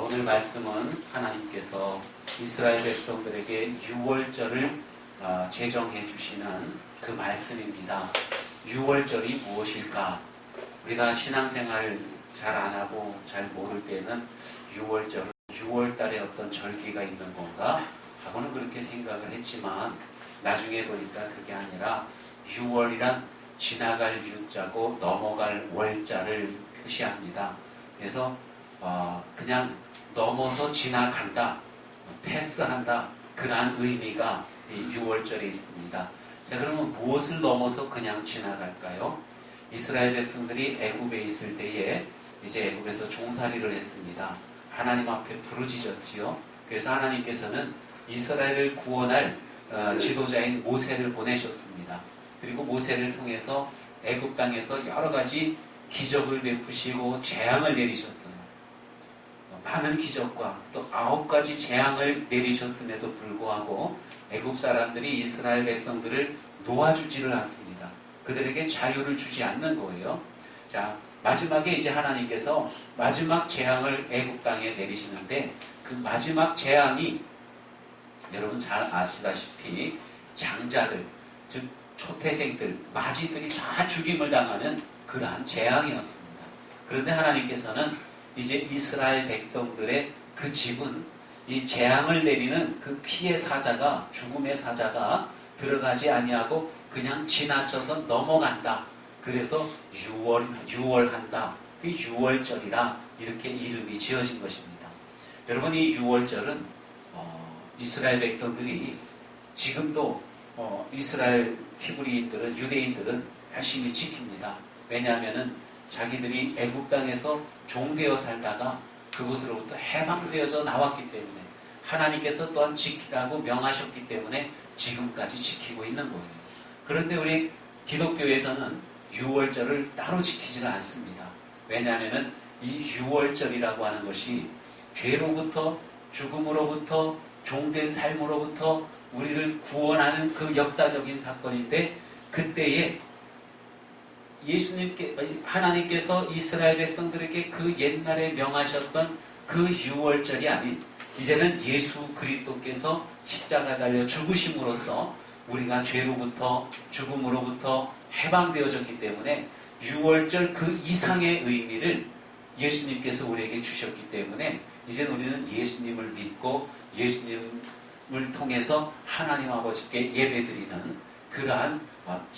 오늘 말씀은 하나님께서 이스라엘 백성들에게 유월절을 제정해 주시는 그 말씀입니다. 유월절이 무엇일까? 우리가 신앙생활 잘 안 하고 잘 모를 때는 유월절은 6월달에 어떤 절기가 있는 건가 하고는 그렇게 생각을 했지만 나중에 보니까 그게 아니라 6월이란 지나갈 유자고 넘어갈 월자를 표시합니다. 그래서 그냥 넘어서 지나간다, 패스한다, 그러한 의미가 이 6월절에 있습니다. 자, 그러면 무엇을 넘어서 그냥 지나갈까요? 이스라엘 백성들이 애굽에 있을 때에 이제 애굽에서 종살이를 했습니다. 하나님 앞에 부르짖었지요. 그래서 하나님께서는 이스라엘을 구원할 지도자인 모세를 보내셨습니다. 그리고 모세를 통해서 애굽 땅에서 여러 가지 기적을 베푸시고 재앙을 내리셨어요. 많은 기적과 또 9가지 재앙을 내리셨음에도 불구하고 애굽 사람들이 이스라엘 백성들을 놓아주지를 않습니다. 그들에게 자유를 주지 않는 거예요. 자, 마지막에 이제 하나님께서 마지막 재앙을 애굽 땅에 내리시는데 그 마지막 재앙이 여러분 잘 아시다시피 장자들, 즉 초태생들, 마지들이 다 죽임을 당하는 그러한 재앙이었습니다. 그런데 하나님께서는 이제 이스라엘 백성들의 그 집은 이 재앙을 내리는 그 피의 사자가, 죽음의 사자가 들어가지 아니하고 그냥 지나쳐서 넘어간다. 그래서 유월한다. 그 유월절이라 이렇게 이름이 지어진 것입니다. 여러분, 이 유월절은 이스라엘 백성들이 지금도 이스라엘 히브리인들은, 유대인들은 열심히 지킵니다. 왜냐하면은 자기들이 애굽 땅에서 종되어 살다가 그곳으로부터 해방되어져 나왔기 때문에 하나님께서 또한 지키라고 명하셨기 때문에 지금까지 지키고 있는 거예요. 그런데 우리 기독교에서는 유월절을 따로 지키지는 않습니다. 왜냐하면은 이 유월절이라고 하는 것이 죄로부터, 죽음으로부터, 종된 삶으로부터 우리를 구원하는 그 역사적인 사건인데, 그때에 하나님께서 이스라엘 백성들에게 그 옛날에 명하셨던 그 유월절이 아닌 이제는 예수 그리스도께서 십자가 달려 죽으심으로써 우리가 죄로부터, 죽음으로부터 해방되어졌기 때문에 유월절 그 이상의 의미를 예수님께서 우리에게 주셨기 때문에 이제는 우리는 예수님을 믿고 예수님을 통해서 하나님 아버지께 예배드리는 그러한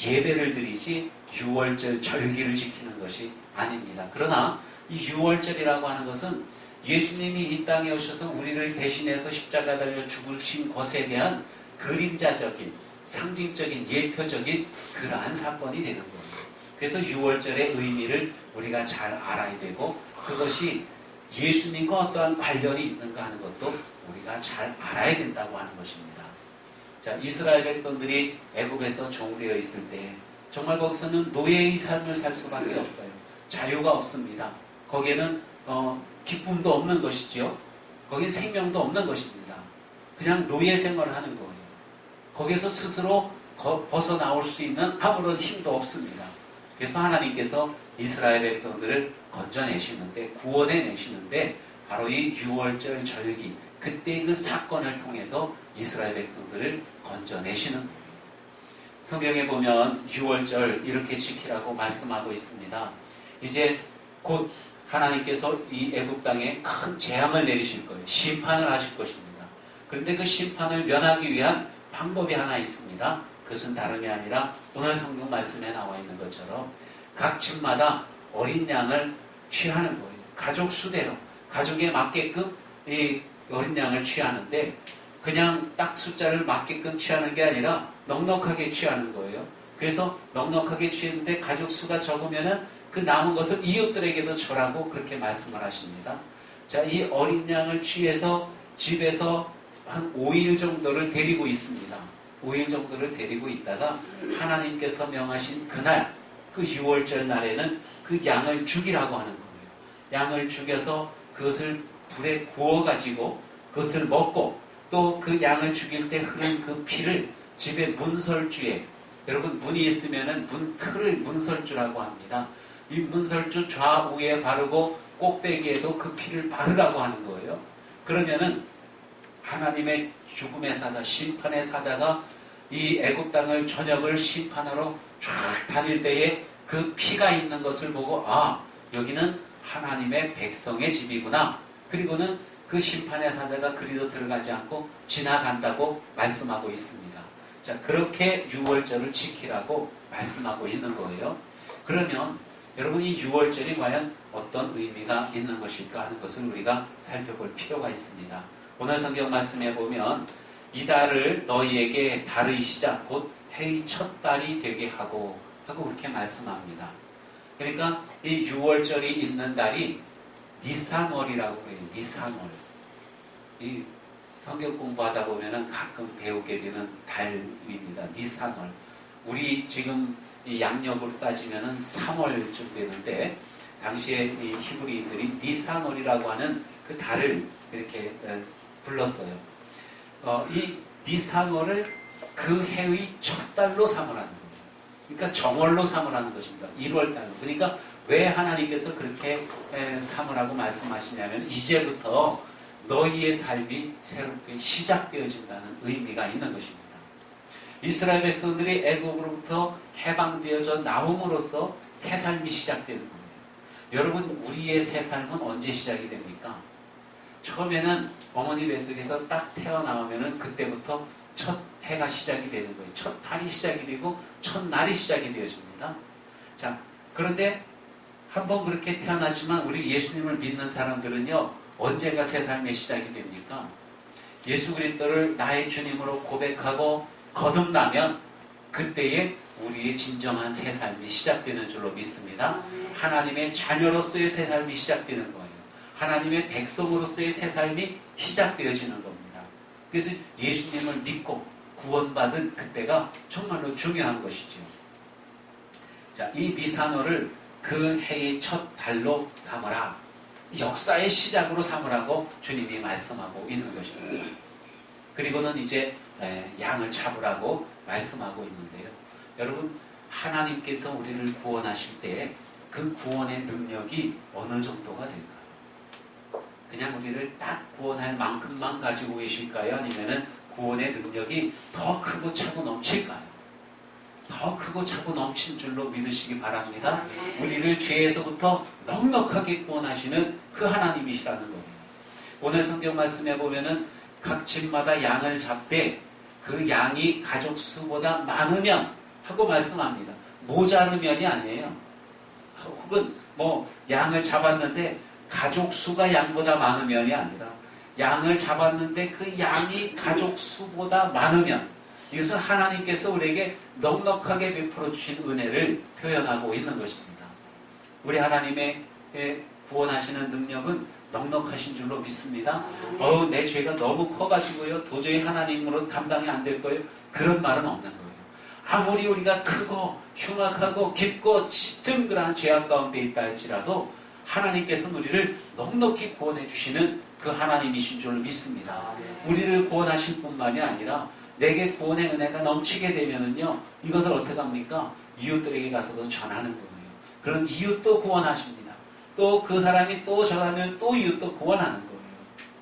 예배를 드리지 유월절 절기를 지키는 것이 아닙니다. 그러나 이 유월절이라고 하는 것은 예수님이 이 땅에 오셔서 우리를 대신해서 십자가 달려 죽으신 것에 대한 그림자적인, 상징적인, 예표적인 그러한 사건이 되는 거예요. 그래서 유월절의 의미를 우리가 잘 알아야 되고, 그것이 예수님과 어떠한 관련이 있는가 하는 것도 우리가 잘 알아야 된다고 하는 것입니다. 자, 이스라엘 백성들이 애굽에서 종되어 있을 때 정말 거기서는 노예의 삶을 살 수밖에 없어요. 자유가 없습니다. 거기에는 기쁨도 없는 것이죠. 거기에 생명도 없는 것입니다. 그냥 노예 생활을 하는 거예요. 거기에서 스스로 벗어나올 수 있는 아무런 힘도 없습니다. 그래서 하나님께서 이스라엘 백성들을 건져내시는데, 구원해내시는데 바로 이 유월절 절기, 그때 그 사건을 통해서 이스라엘 백성들을 건져내시는 거예요. 성경에 보면 유월절 이렇게 지키라고 말씀하고 있습니다. 이제 곧 하나님께서 이 애굽 땅에 큰 재앙을 내리실 거예요. 심판을 하실 것입니다. 그런데 그 심판을 면하기 위한 방법이 하나 있습니다. 그것은 다름이 아니라 오늘 성경 말씀에 나와 있는 것처럼 각 집마다 어린 양을 취하는 거예요. 가족 수대로, 가족에 맞게끔 이 어린 양을 취하는데, 그냥 딱 숫자를 맞게끔 취하는 게 아니라 넉넉하게 취하는 거예요. 그래서 넉넉하게 취했는데 가족 수가 적으면은 그 남은 것을 이웃들에게도 절하고 그렇게 말씀을 하십니다. 자, 이 어린 양을 취해서 집에서 한 5일 정도를 데리고 있습니다. 5일 정도를 데리고 있다가 하나님께서 명하신 그날, 그 6월절 날에는 그 양을 죽이라고 하는 거예요. 양을 죽여서 그것을 불에 구워가지고 그것을 먹고, 또 그 양을 죽일 때 흐른 그 피를 집의 문설주에, 여러분 문이 있으면은 문틀을 문설주라고 합니다. 이 문설주 좌우에 바르고 꼭대기에도 그 피를 바르라고 하는 거예요. 그러면은 하나님의 죽음의 사자, 심판의 사자가 이 애굽 땅을 전역을 심판하러 쫙 다닐 때에 그 피가 있는 것을 보고 아, 여기는 하나님의 백성의 집이구나. 그리고는 그 심판의 사자가 그리로 들어가지 않고 지나간다고 말씀하고 있습니다. 자, 그렇게 유월절을 지키라고 말씀하고 있는 거예요. 그러면 여러분 이 유월절이 과연 어떤 의미가 있는 것일까 하는 것을 우리가 살펴볼 필요가 있습니다. 오늘 성경 말씀에 보면 이 달을 너희에게 달의 시작 곧 해의 첫 달이 되게 하고 그렇게 말씀합니다. 그러니까 이 유월절이 있는 달이 니산월이라고 해요. 니산월. 이 성경 공부하다 보면은 가끔 배우게 되는 달입니다. 니산월. 우리 지금 이 양력으로 따지면은 3월쯤 되는데 당시에 이 히브리인들이 니산월이라고 하는 그 달을 이렇게 불렀어요. 이 니산월을 그 해의 첫 달로 삼으라는 거예요. 그러니까 정월로 삼으라는 것입니다. 1월 달로. 그러니까 왜 하나님께서 그렇게 삼으라고 말씀하시냐면 이제부터 너희의 삶이 새롭게 시작되어진다는 의미가 있는 것입니다. 이스라엘 백성들이 애국으로부터 해방되어져 나옴으로써 새 삶이 시작되는 거예요. 여러분 우리의 새 삶은 언제 시작이 됩니까? 처음에는 어머니 뱃속에서 딱 태어나오면은 그때부터 첫 해가 시작이 되는 거예요. 첫 달이 시작이 되고 첫 날이 시작이 되어집니다. 자, 그런데 한번 그렇게 태어나지만 우리 예수님을 믿는 사람들은요, 언제가 새 삶의 시작이 됩니까? 예수 그리스도를 나의 주님으로 고백하고 거듭나면 그때에 우리의 진정한 새 삶이 시작되는 줄로 믿습니다. 하나님의 자녀로서의 새 삶이 시작되는 거예요. 하나님의 백성으로서의 새 삶이 시작되어지는 겁니다. 그래서 예수님을 믿고 구원받은 그때가 정말로 중요한 것이죠. 자, 이 니산월을 그 해의 첫 달로 삼으라. 역사의 시작으로 삼으라고 주님이 말씀하고 있는 것입니다. 그리고는 이제 양을 잡으라고 말씀하고 있는데요. 여러분, 하나님께서 우리를 구원하실 때 그 구원의 능력이 어느 정도가 될까요? 그냥 우리를 딱 구원할 만큼만 가지고 계실까요? 아니면은 구원의 능력이 더 크고 차고 넘칠까요? 더 크고 차고 넘친 줄로 믿으시기 바랍니다. 우리를 죄에서부터 넉넉하게 구원하시는 그 하나님이시라는 거예요. 오늘 성경 말씀에 보면은 각 집마다 양을 잡되 그 양이 가족 수보다 많으면 하고 말씀합니다. 모자르면이 아니에요. 혹은 뭐 양을 잡았는데 가족 수가 양보다 많으면이 아니라 양을 잡았는데 그 양이 가족 수보다 많으면 이것은 하나님께서 우리에게 넉넉하게 베풀어 주신 은혜를 표현하고 있는 것입니다. 우리 하나님의 구원하시는 능력은 넉넉하신 줄로 믿습니다. 내 죄가 너무 커가지고요 도저히 하나님으로 감당이 안 될 거예요. 그런 말은 없는 거예요. 아무리 우리가 크고 흉악하고 깊고 짙은그러한 죄악 가운데 있다 할지라도 하나님께서 우리를 넉넉히 구원해 주시는 그 하나님이신 줄 믿습니다. 우리를 구원하실 뿐만이 아니라 내게 구원의 은혜가 넘치게 되면은요, 이것을 어떻게 합니까? 이웃들에게 가서도 전하는 거예요. 그럼 이웃도 구원하십니다. 또 그 사람이 또 전하면 또 이웃도 구원하는 거예요.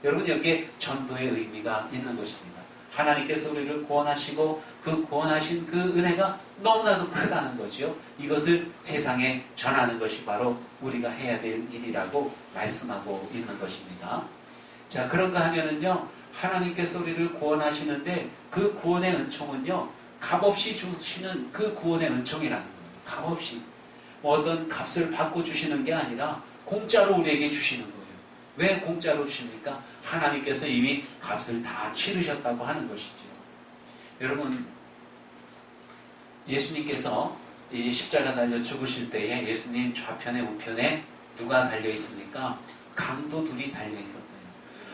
여러분, 여기에 전도의 의미가 있는 것입니다. 하나님께서 우리를 구원하시고 그 구원하신 그 은혜가 너무나도 크다는 거죠. 이것을 세상에 전하는 것이 바로 우리가 해야 될 일이라고 말씀하고 있는 것입니다. 자, 그런가 하면은요, 하나님께서 우리를 구원하시는데 그 구원의 은총은요, 값없이 주시는 그 구원의 은총이라는 거예요. 값없이. 어떤 값을 받고 주시는 게 아니라 공짜로 우리에게 주시는 거예요. 왜 공짜로 주십니까? 하나님께서 이미 값을 다 치르셨다고 하는 것이죠. 여러분, 예수님께서 이 십자가 달려 죽으실 때에 예수님 좌편에 우편에 누가 달려 있습니까? 강도 둘이 달려 있었어요.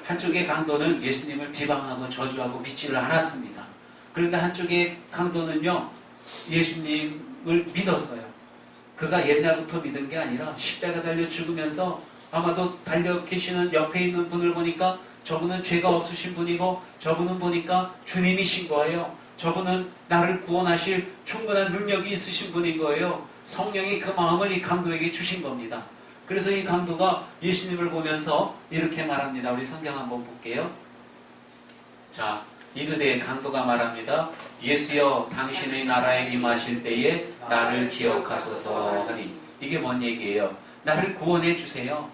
한쪽의 강도는 예수님을 비방하고 저주하고 믿지를 않았습니다. 그런데 한쪽의 강도는요, 예수님을 믿었어요. 그가 옛날부터 믿은 게 아니라 십자가 달려 죽으면서 아마도 달려 계시는 옆에 있는 분을 보니까 저분은 죄가 없으신 분이고 저분은 보니까 주님이신 거예요. 저분은 나를 구원하실 충분한 능력이 있으신 분인 거예요. 성령이 그 마음을 이 강도에게 주신 겁니다. 그래서 이 강도가 예수님을 보면서 이렇게 말합니다. 우리 성경 한번 볼게요. 자, 이르되 강도가 말합니다. 예수여 당신의 나라에 임하실 때에 나를 기억하소서 하니. 이게 뭔 얘기예요? 나를 구원해 주세요.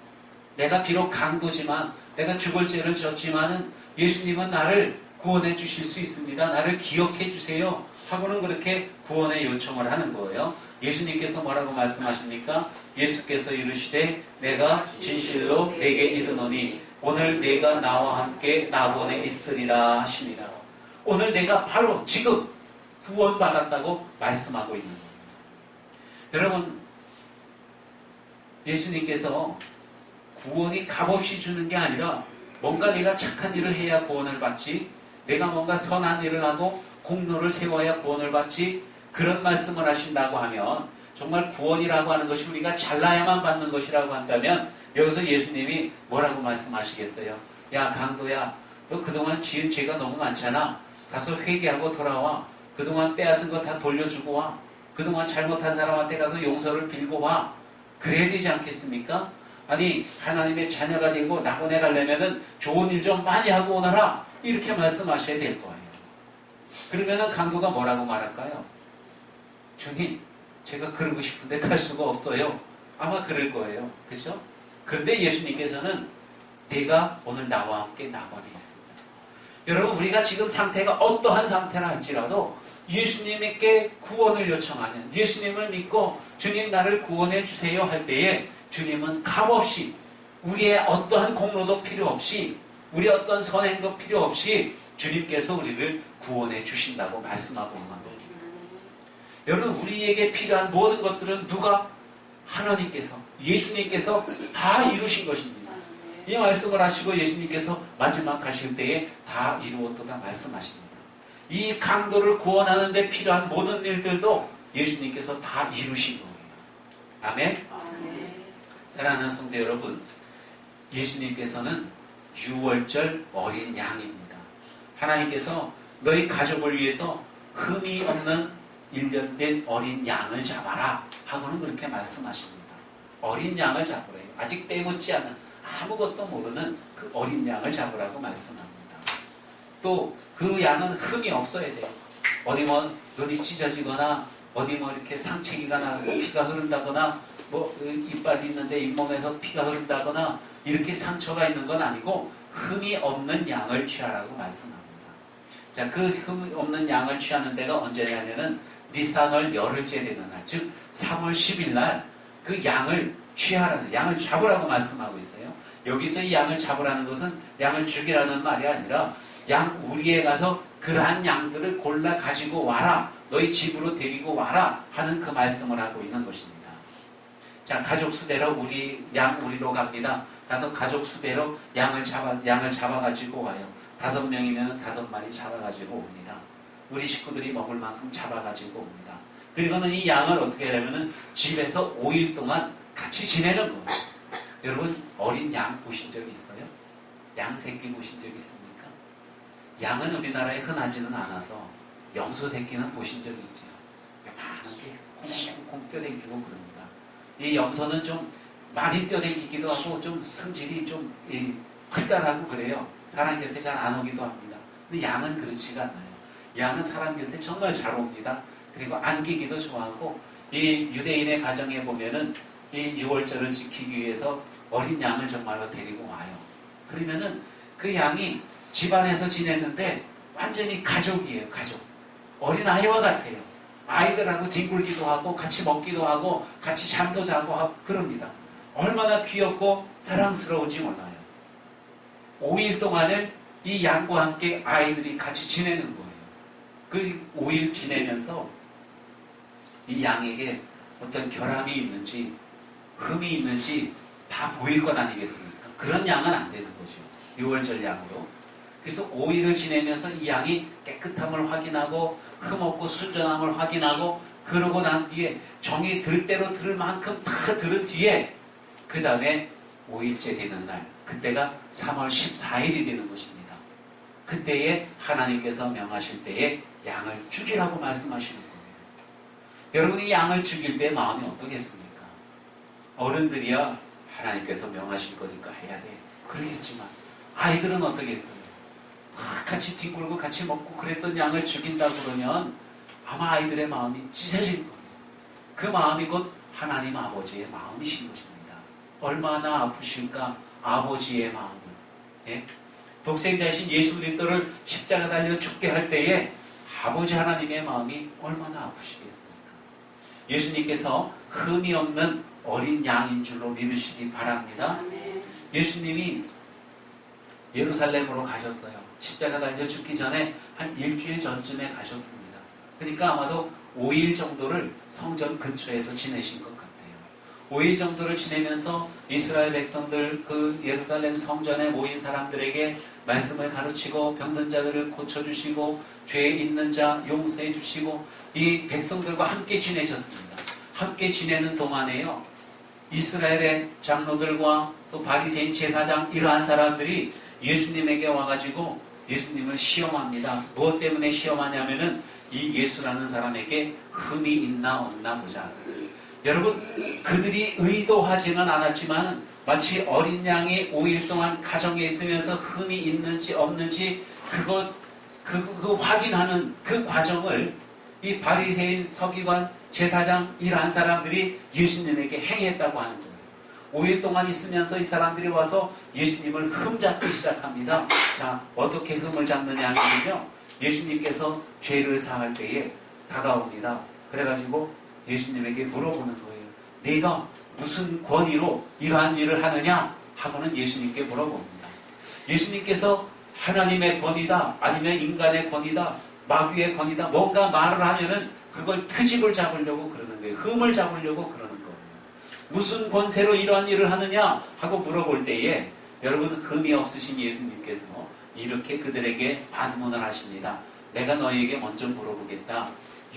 내가 비록 강도지만 내가 죽을 죄를 졌지만은 예수님은 나를 구원해 주실 수 있습니다. 나를 기억해 주세요. 하고는 그렇게 구원의 요청을 하는 거예요. 예수님께서 뭐라고 말씀하십니까? 예수께서 이르시되 내가 진실로 내게 이르노니 오늘 내가 나와 함께 낙원에 있으리라 하시니라. 오늘 내가 바로 지금 구원받았다고 말씀하고 있는 거예요. 여러분, 예수님께서 구원이 값없이 주는 게 아니라 뭔가 내가 착한 일을 해야 구원을 받지, 내가 뭔가 선한 일을 하고 공로를 세워야 구원을 받지, 그런 말씀을 하신다고 하면 정말 구원이라고 하는 것이 우리가 잘나야만 받는 것이라고 한다면 여기서 예수님이 뭐라고 말씀하시겠어요? 야 강도야, 너 그동안 지은 죄가 너무 많잖아. 가서 회개하고 돌아와. 그동안 빼앗은 거 다 돌려주고 와. 그동안 잘못한 사람한테 가서 용서를 빌고 와. 그래야 되지 않겠습니까? 아니 하나님의 자녀가 되고 낙원에 가려면은 좋은 일 좀 많이 하고 오너라. 이렇게 말씀하셔야 될 거예요. 그러면은 강도가 뭐라고 말할까요? 주님, 제가 그러고 싶은데 갈 수가 없어요. 아마 그럴 거예요. 그죠? 그런데 예수님께서는 내가 오늘 나와 함께 낙원에 있습니다. 여러분, 우리가 지금 상태가 어떠한 상태라 할지라도 예수님께 구원을 요청하는, 예수님을 믿고 주님 나를 구원해 주세요 할 때에 주님은 값없이, 우리의 어떠한 공로도 필요 없이, 우리 어떤 선행도 필요 없이 주님께서 우리를 구원해 주신다고 말씀하고 있는 거예요. 여러분, 우리에게 필요한 모든 것들은 누가? 하나님께서, 예수님께서 다 이루신 것입니다. 이 말씀을 하시고 예수님께서 마지막 가실 때에 다 이루었도다 말씀하십니다. 이 강도를 구원하는 데 필요한 모든 일들도 예수님께서 다 이루신 거예요. 아멘? 사랑하는 성도 여러분, 예수님께서는 유월절 어린 양입니다. 하나님께서 너희 가족을 위해서 흠이 없는 일련된 어린 양을 잡아라 하고는 그렇게 말씀하십니다. 어린 양을 잡으래요. 아직 때묻지 않은, 아무것도 모르는 그 어린 양을 잡으라고 말씀합니다. 또 그 양은 흠이 없어야 돼요. 어디 뭐 눈이 찢어지거나 어디 뭐 이렇게 상처기가 나고 피가 흐른다거나 뭐 이빨이 있는데 잇몸에서 피가 흐른다거나 이렇게 상처가 있는 건 아니고 흠이 없는 양을 취하라고 말씀합니다. 자, 그 흠이 없는 양을 취하는 데가 언제냐면은 니산월 열흘째 되는 날, 즉 3월 10일 날 그 양을 취하라는, 양을 잡으라고 말씀하고 있어요. 여기서 이 양을 잡으라는 것은 양을 죽이라는 말이 아니라 양 우리에 가서 그러한 양들을 골라 가지고 와라, 너희 집으로 데리고 와라 하는 그 말씀을 하고 있는 것입니다. 자, 가족 수대로 양 우리로 갑니다. 가서 가족 수대로 양을 잡아가지고 와요. 5명이면 5마리 잡아가지고 옵니다. 우리 식구들이 먹을 만큼 잡아가지고 옵니다. 그리고는 이 양을 어떻게 하냐면은 집에서 5일 동안 같이 지내는 거예요. 여러분, 어린 양 보신 적 있어요? 양 새끼 보신 적 있습니까? 양은 우리나라에 흔하지는 않아서 염소 새끼는 보신 적이 있죠. 많은 게 콩콩콩 뛰어다니고 그럽니다. 이 염소는 좀 많이 뛰어다니기도 하고 좀 성질이 좀 활달하고 그래요. 사람 곁에 잘 안 오기도 합니다. 근데 양은 그렇지가 않아요. 양은 사람 곁에 정말 잘 옵니다. 그리고 안기기도 좋아하고, 이 유대인의 가정에 보면은 이 6월절을 지키기 위해서 어린 양을 정말로 데리고 와요. 그러면은 그 양이 집안에서 지냈는데 완전히 가족이에요. 가족. 어린아이와 같아요. 아이들하고 뒹굴기도 하고 같이 먹기도 하고 같이 잠도 자고 하고 그럽니다. 얼마나 귀엽고 사랑스러운지 몰라요. 5일 동안을 이 양과 함께 아이들이 같이 지내는 거예요. 그 5일 지내면서 이 양에게 어떤 결함이 있는지 흠이 있는지 다 보일 것 아니겠습니까? 그런 양은 안 되는 거죠. 6월절 양으로. 그래서 5일을 지내면서 이 양이 깨끗함을 확인하고 흠 없고 순전함을 확인하고, 그러고 난 뒤에 정이 들 대로 들을 만큼 다 들은 뒤에 그 다음에 5일째 되는 날, 그때가 3월 14일이 되는 것입니다. 그때에 하나님께서 명하실 때에 양을 죽이라고 말씀하시는 거예요. 여러분이 양을 죽일 때 마음이 어떠겠습니까? 어른들이야 하나님께서 명하실 거니까 해야 돼. 그러겠지만 아이들은 어떻겠어요? 같이 뒤굴고 같이 먹고 그랬던 양을 죽인다고 그러면 아마 아이들의 마음이 찢어질 거예요. 그 마음이 곧 하나님 아버지의 마음이신 것입니다. 얼마나 아프실까 아버지의 마음을. 예? 독생자이신 예수 그리스도를 십자가 달려 죽게 할 때에 아버지 하나님의 마음이 얼마나 아프시겠습니까? 예수님께서 흠이 없는 어린 양인 줄로 믿으시기 바랍니다. 예수님이 예루살렘으로 가셨어요. 십자가 달려 죽기 전에 한 일주일 전쯤에 가셨습니다. 그러니까 아마도 5일 정도를 성전 근처에서 지내신 것 같아요. 5일 정도를 지내면서 이스라엘 백성들 그 예루살렘 성전에 모인 사람들에게 말씀을 가르치고 병든 자들을 고쳐주시고 죄 있는 자 용서해 주시고 이 백성들과 함께 지내셨습니다. 함께 지내는 동안에요. 이스라엘의 장로들과 또 바리새인 제사장 이러한 사람들이 예수님에게 와가지고 예수님을 시험합니다. 무엇 때문에 시험하냐면은 이 예수라는 사람에게 흠이 있나 없나 보자. 여러분, 그들이 의도하지는 않았지만 마치 어린 양이 5일 동안 가정에 있으면서 흠이 있는지 없는지 그거 확인하는 그 과정을 이 바리새인 서기관 제사장 이러한 사람들이 예수님에게 행했다고 하는 거예요. 5일 동안 있으면서 이 사람들이 와서 예수님을 흠잡기 시작합니다. 자, 어떻게 흠을 잡느냐 하면요, 예수님께서 죄를 사할 때에 다가옵니다. 그래가지고 예수님에게 물어보는 거예요. 네가 무슨 권위로 이러한 일을 하느냐 하고는 예수님께 물어봅니다. 예수님께서 하나님의 권위다 아니면 인간의 권위다 마귀의 권위다 뭔가 말을 하면은 그걸 트집을 잡으려고 그러는 거예요. 흠을 잡으려고 그러는 거예요. 무슨 권세로 이러한 일을 하느냐 하고 물어볼 때에 여러분 흠이 없으신 예수님께서 이렇게 그들에게 반문을 하십니다. 내가 너희에게 먼저 물어보겠다.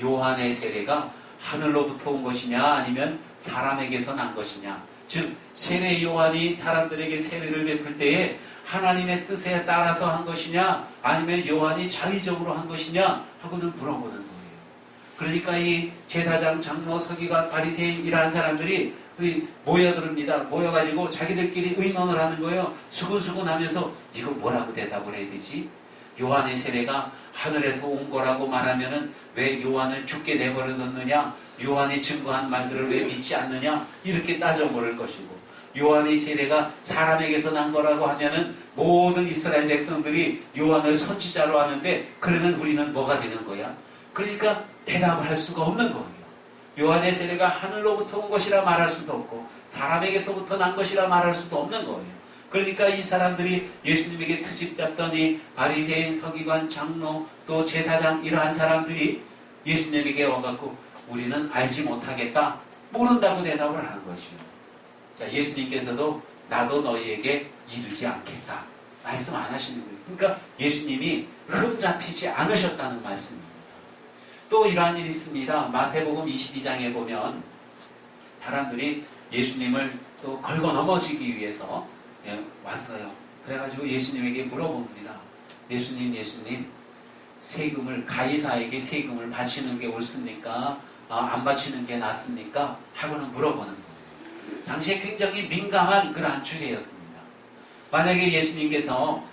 요한의 세례가 하늘로부터 온 것이냐 아니면 사람에게서 난 것이냐. 즉 세례 요한이 사람들에게 세례를 베풀 때에 하나님의 뜻에 따라서 한 것이냐 아니면 요한이 자의적으로 한 것이냐 하고는 물어보는 거예요. 그러니까 이 제사장, 장로, 서기관, 바리새인 이러한 사람들이 모여듭니다. 모여가지고 자기들끼리 의논을 하는 거예요. 수근수근 하면서 이거 뭐라고 대답을 해야 되지? 요한의 세례가 하늘에서 온 거라고 말하면은 왜 요한을 죽게 내버려뒀느냐? 요한이 증거한 말들을 왜 믿지 않느냐? 이렇게 따져보를 것이고, 요한의 세례가 사람에게서 난 거라고 하면은 모든 이스라엘 백성들이 요한을 선지자로 하는데 그러면 우리는 뭐가 되는 거야? 그러니까 대답을 할 수가 없는 거예요. 요한의 세례가 하늘로부터 온 것이라 말할 수도 없고 사람에게서부터 난 것이라 말할 수도 없는 거예요. 그러니까 이 사람들이 예수님에게 트집 잡던 이 바리새인, 서기관, 장로, 또 제사장 이러한 사람들이 예수님에게 와갖고 우리는 알지 못하겠다, 모른다고 대답을 하는 것이요. 자, 예수님께서도 나도 너희에게 이르지 않겠다 말씀 안 하시는 거예요. 그러니까 예수님이 흠잡히지 않으셨다는 말씀입니다. 또 이러한 일이 있습니다. 마태복음 22장에 보면 사람들이 예수님을 또 걸고 넘어지기 위해서 왔어요. 그래가지고 예수님에게 물어봅니다. 예수님, 세금을 가이사에게 세금을 바치는 게 옳습니까? 안 바치는 게 낫습니까? 하고는 물어보는 거예요. 당시에 굉장히 민감한 그러한 주제였습니다. 만약에 예수님께서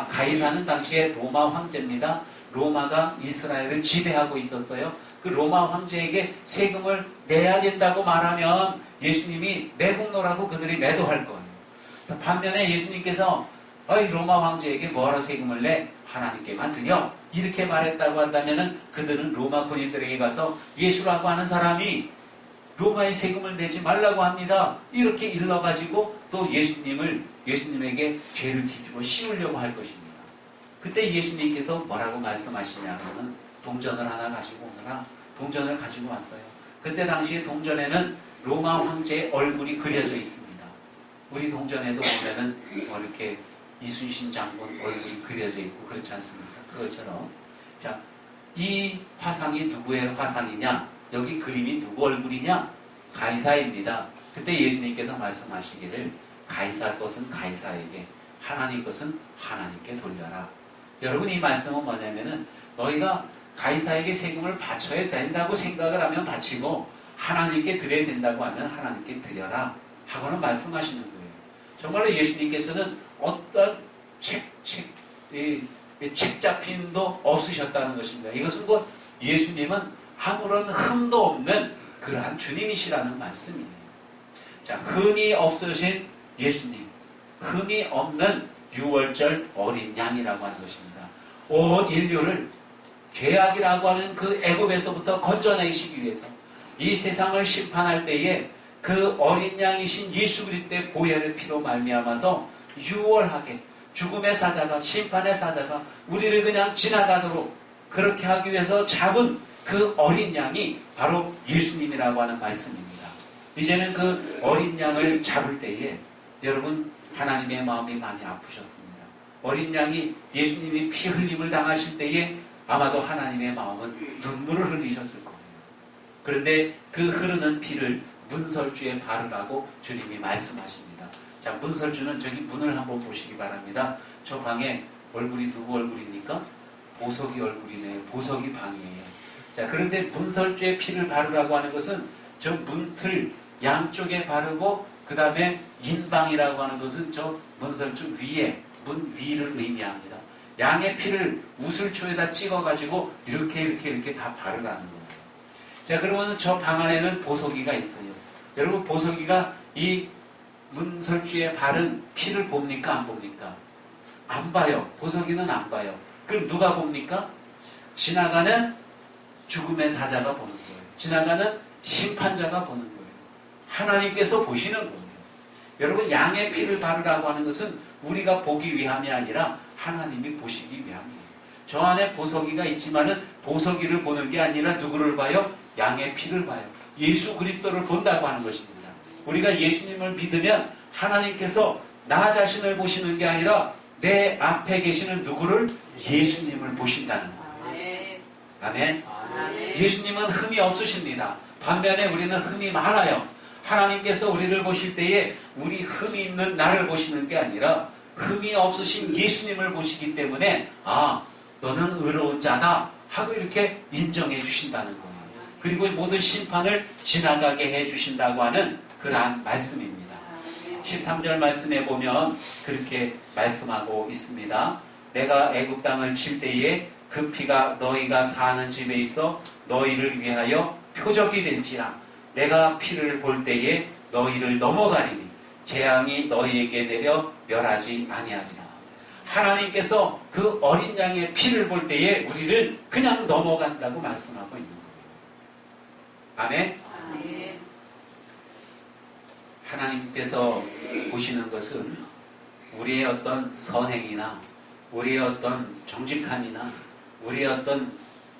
가이사는 당시에 로마 황제입니다. 로마가 이스라엘을 지배하고 있었어요. 그 로마 황제에게 세금을 내야 된다고 말하면 예수님이 매국노라고 그들이 매도할 거예요. 반면에 예수님께서 로마 황제에게 뭐하러 세금을 내? 하나님께만 드려. 이렇게 말했다고 한다면 그들은 로마 군인들에게 가서 예수라고 하는 사람이 로마의 세금을 내지 말라고 합니다. 이렇게 일러가지고 또 예수님에게 죄를 뒤집어 씌우려고 할 것입니다. 그때 예수님께서 뭐라고 말씀하시냐면 동전을 하나 가지고 오느라 동전을 가지고 왔어요. 그때 당시에 동전에는 로마 황제의 얼굴이 그려져 있습니다. 우리 동전에도 보면은 이렇게 이순신 장군 얼굴이 그려져 있고 그렇지 않습니까? 그것처럼 자, 이 화상이 누구의 화상이냐? 여기 그림이 누구 얼굴이냐? 가이사입니다. 그때 예수님께서 말씀하시기를 가이사 것은 가이사에게, 하나님 것은 하나님께 돌려라. 여러분, 이 말씀은 뭐냐면은 너희가 가이사에게 세금을 바쳐야 된다고 생각을 하면 바치고 하나님께 드려야 된다고 하면 하나님께 드려라. 하고는 말씀하시는 거예요. 정말로 예수님께서는 어떤 책 잡힘도 없으셨다는 것입니다. 이것은 곧 예수님은 아무런 흠도 없는 그러한 주님이시라는 말씀이에요. 자, 흠이 없으신 예수님, 흠이 없는 6월절 어린 양이라고 하는 것입니다. 온 인류를 죄악이라고 하는 그 애굽에서부터 건져내시기 위해서 이 세상을 심판할 때에 그 어린 양이신 예수 그리스도의 보혈의 피로 말미암아서 유월하게 죽음의 사자가, 심판의 사자가 우리를 그냥 지나가도록 그렇게 하기 위해서 잡은 그 어린 양이 바로 예수님이라고 하는 말씀입니다. 이제는 그 어린 양을 잡을 때에 여러분 하나님의 마음이 많이 아프셨습니다. 어린 양이 예수님이 피 흘림을 당하실 때에 아마도 하나님의 마음은 눈물을 흘리셨을 거예요. 그런데 그 흐르는 피를 문설주에 바르라고 주님이 말씀하십니다. 자, 문설주는 저기 문을 한번 보시기 바랍니다. 저 방에 얼굴이 누구 얼굴입니까? 보석이 얼굴이네요. 보석이 방이에요. 자, 그런데 문설주에 피를 바르라고 하는 것은 저 문틀 양쪽에 바르고 그 다음에 인방이라고 하는 것은 저 문설주 위에, 문 위를 의미합니다. 양의 피를 우슬초에다 찍어가지고 이렇게 다 바르라는 거예요. 자, 그러면 저 방 안에는 보석이가 있어요. 여러분, 보석이가 이 문설주에 바른 피를 봅니까? 안 봅니까? 안 봐요. 보석이는 안 봐요. 그럼 누가 봅니까? 지나가는 죽음의 사자가 보는 거예요. 지나가는 심판자가 보는 거예요. 하나님께서 보시는 거예요. 여러분, 양의 피를 바르라고 하는 것은 우리가 보기 위함이 아니라 하나님이 보시기 위함이에요. 저 안에 보석이가 있지만은 보석이를 보는 게 아니라 누구를 봐요? 양의 피를 봐요. 예수 그리스도를 본다고 하는 것입니다. 우리가 예수님을 믿으면 하나님께서 나 자신을 보시는 게 아니라 내 앞에 계시는 누구를? 예수님을 보신다는 거예요. 아멘. 예수님은 흠이 없으십니다. 반면에 우리는 흠이 많아요. 하나님께서 우리를 보실 때에 우리 흠이 있는 나를 보시는 게 아니라 흠이 없으신 예수님을 보시기 때문에 너는 의로운 자다 하고 이렇게 인정해 주신다는 거예요. 그리고 모든 심판을 지나가게 해 주신다고 하는 그러한 말씀입니다. 13절 말씀에 보면 그렇게 말씀하고 있습니다. 내가 애굽 땅을 칠 때에 그 피가 너희가 사는 집에 있어 너희를 위하여 표적이 될지라. 내가 피를 볼 때에 너희를 넘어가리니 재앙이 너희에게 내려 멸하지 아니하리라. 하나님께서 그 어린 양의 피를 볼 때에 우리를 그냥 넘어간다고 말씀하고 있는 거예요. 아멘. 하나님께서 보시는 것은 우리의 어떤 선행이나 우리의 어떤 정직함이나 우리의 어떤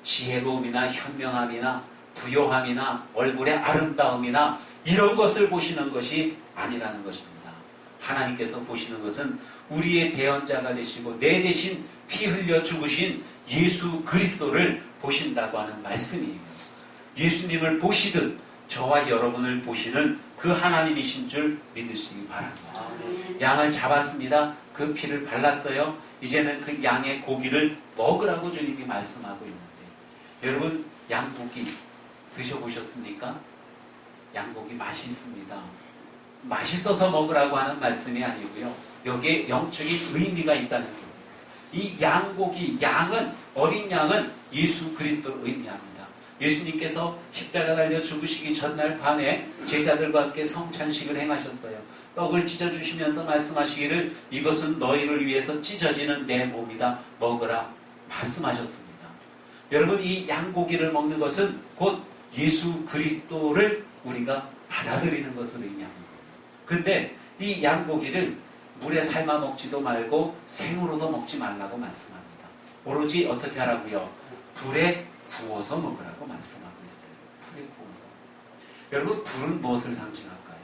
지혜로움이나 현명함이나 부요함이나 얼굴의 아름다움이나 이런 것을 보시는 것이 아니라는 것입니다. 하나님께서 보시는 것은 우리의 대언자가 되시고 내 대신 피 흘려 죽으신 예수 그리스도를 보신다고 하는 말씀이에요. 예수님을 보시듯 저와 여러분을 보시는 그 하나님이신 줄 믿으시기 바랍니다. 양을 잡았습니다. 그 피를 발랐어요. 이제는 그 양의 고기를 먹으라고 주님이 말씀하고 있는데, 여러분, 양고기 드셔보셨습니까? 양고기 맛있습니다. 맛있어서 먹으라고 하는 말씀이 아니고요. 여기에 영적인 의미가 있다는 거예요. 이 양고기, 양은, 어린 양은 예수 그리스도를 의미합니다. 예수님께서 십자가 달려 죽으시기 전날 밤에 제자들과 함께 성찬식을 행하셨어요. 떡을 찢어주시면서 말씀하시기를 이것은 너희를 위해서 찢어지는 내 몸이다. 먹으라 말씀하셨습니다. 여러분, 이 양고기를 먹는 것은 곧 예수 그리스도를 우리가 받아들이는 것을 의미합니다. 근데 이 양고기를 물에 삶아 먹지도 말고 생으로도 먹지 말라고 말씀합니다. 오로지 어떻게 하라고요? 불에 구워서 먹으라고 말씀하고 있어요. 불에 구워서. 여러분, 불은 무엇을 상징할까요?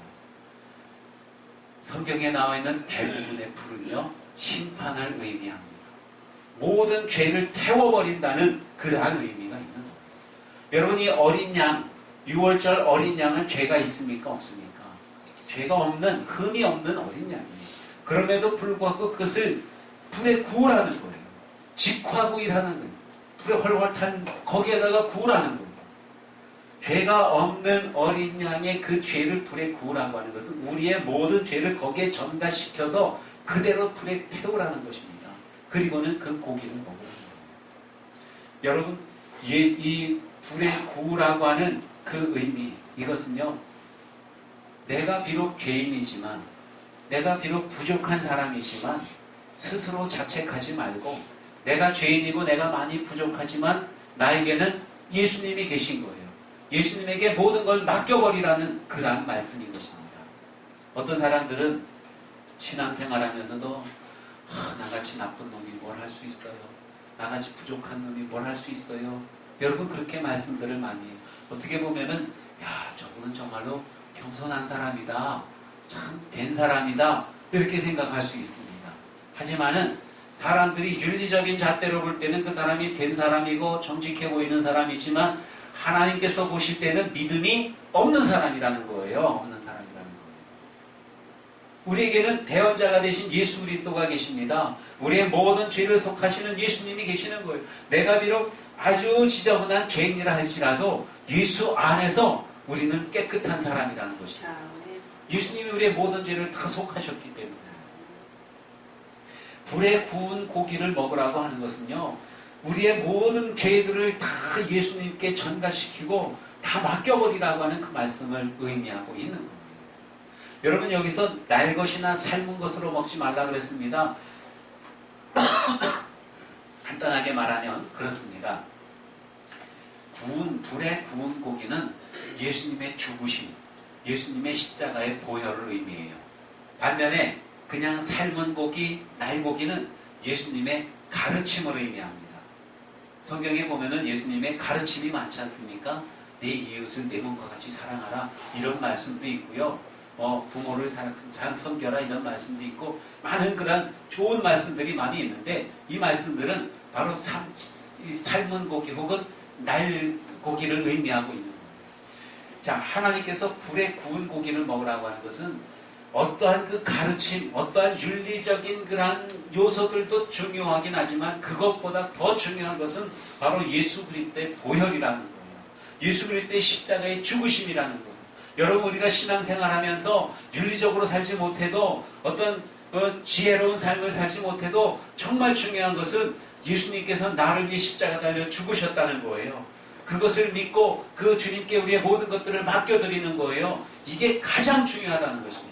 성경에 나와 있는 대부분의 불은요, 심판을 의미합니다. 모든 죄를 태워버린다는 그러한 의미가 있는 거예요. 여러분, 이 어린 양, 6월절 어린 양은 죄가 있습니까? 없습니까? 죄가 없는, 흠이 없는 어린 양이에요. 그럼에도 불구하고 그것을 불에 구우라는 거예요. 직화구이라는 거예요. 불에 헐헐 탄 거기에다가 구우라는 거예요. 죄가 없는 어린 양의 그 죄를 불에 구우라고 하는 것은 우리의 모든 죄를 거기에 전가시켜서 그대로 불에 태우라는 것입니다. 그리고는 그 고기를 먹으라는 거예요. 여러분, 이 불에 구우라고 하는 그 의미, 이것은요, 내가 비록 죄인이지만, 내가 비록 부족한 사람이지만 스스로 자책하지 말고, 내가 죄인이고 내가 많이 부족하지만 나에게는 예수님이 계신 거예요. 예수님에게 모든 걸 맡겨버리라는 그런 말씀인 것입니다. 어떤 사람들은 신앙생활하면서도 나같이 나쁜 놈이 뭘 할 수 있어요? 나같이 부족한 놈이 뭘 할 수 있어요? 여러분, 그렇게 말씀들을 많이 해요. 어떻게 보면은 야, 저분은 정말로 겸손한 사람이다, 참 된 사람이다, 이렇게 생각할 수 있습니다. 하지만은 사람들이 윤리적인 잣대로 볼 때는 그 사람이 된 사람이고 정직해 보이는 사람이지만 하나님께서 보실 때는 믿음이 없는 사람이라는 거예요. 없는 사람이라는 거예요. 우리에게는 대언자가 되신 예수 그리스도가 계십니다. 우리의 모든 죄를 속하시는 예수님이 계시는 거예요. 내가 비록 아주 지저분한 죄인이라 할지라도 예수 안에서 우리는 깨끗한 사람이라는 것입니다. 예수님이 우리의 모든 죄를 다 속하셨기 때문에. 불에 구운 고기를 먹으라고 하는 것은요, 우리의 모든 죄들을 다 예수님께 전가시키고 다 맡겨버리라고 하는 그 말씀을 의미하고 있는 겁니다. 여러분, 여기서 날 것이나 삶은 것으로 먹지 말라 그랬습니다. 간단하게 말하면 그렇습니다. 불에 구운 고기는 예수님의 죽으심, 예수님의 십자가의 보혈을 의미해요. 반면에 그냥 삶은 고기, 날고기는 예수님의 가르침을 의미합니다. 성경에 보면은 예수님의 가르침이 많지 않습니까? 내 이웃을 내 몸과 같이 사랑하라, 이런 말씀도 있고요. 부모를 잘 섬겨라, 이런 말씀도 있고, 많은 그런 좋은 말씀들이 많이 있는데, 이 말씀들은 바로 삶은 고기 혹은 날 고기를 의미하고 있는 거예요. 자, 하나님께서 불에 구운 고기를 먹으라고 하는 것은 어떠한 그 가르침, 어떠한 윤리적인 그러한 요소들도 중요하긴 하지만 그것보다 더 중요한 것은 바로 예수 그리스도의 보혈이라는 거예요. 예수 그리스도의 십자가의 죽으심이라는 거예요. 여러분, 우리가 신앙생활하면서 윤리적으로 살지 못해도 어떤 지혜로운 삶을 살지 못해도 정말 중요한 것은 예수님께서 나를 위해 십자가 달려 죽으셨다는 거예요. 그것을 믿고 그 주님께 우리의 모든 것들을 맡겨드리는 거예요. 이게 가장 중요하다는 것입니다.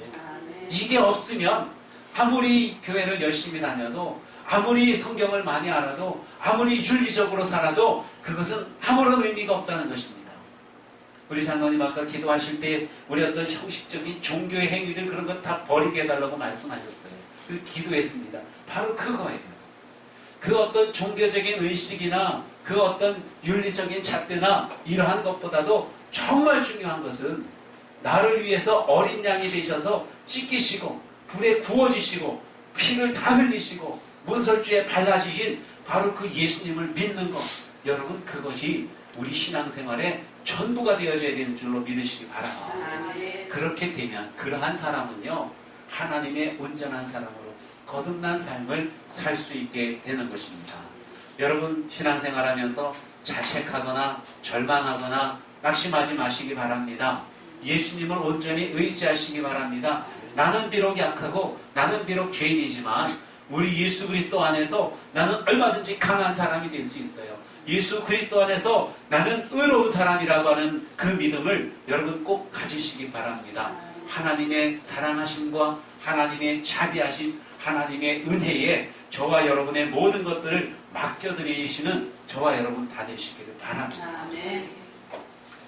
이게 없으면 아무리 교회를 열심히 다녀도, 아무리 성경을 많이 알아도, 아무리 윤리적으로 살아도 그것은 아무런 의미가 없다는 것입니다. 우리 장로님 아까 기도하실 때 우리 어떤 형식적인 종교의 행위들 그런 것 다 버리게 해달라고 말씀하셨어요. 그래서 기도했습니다. 바로 그거예요. 그 어떤 종교적인 의식이나 그 어떤 윤리적인 잣대나 이러한 것보다도 정말 중요한 것은 나를 위해서 어린 양이 되셔서 찢기시고 불에 구워지시고 피를 다 흘리시고 문설주에 발라지신 바로 그 예수님을 믿는 것, 여러분, 그것이 우리 신앙생활의 전부가 되어져야 되는 줄로 믿으시기 바랍니다. 그렇게 되면 그러한 사람은요, 하나님의 온전한 사람으로 거듭난 삶을 살 수 있게 되는 것입니다. 여러분, 신앙생활하면서 자책하거나 절망하거나 낙심하지 마시기 바랍니다. 예수님을 온전히 의지하시기 바랍니다. 나는 비록 약하고 나는 비록 죄인이지만 우리 예수 그리스도 안에서 나는 얼마든지 강한 사람이 될 수 있어요. 예수 그리스도 안에서 나는 의로운 사람이라고 하는 그 믿음을 여러분 꼭 가지시기 바랍니다. 하나님의 사랑하심과 하나님의 자비하심, 하나님의 은혜에 저와 여러분의 모든 것들을 맡겨드리시는 저와 여러분 다 되시기를 바랍니다.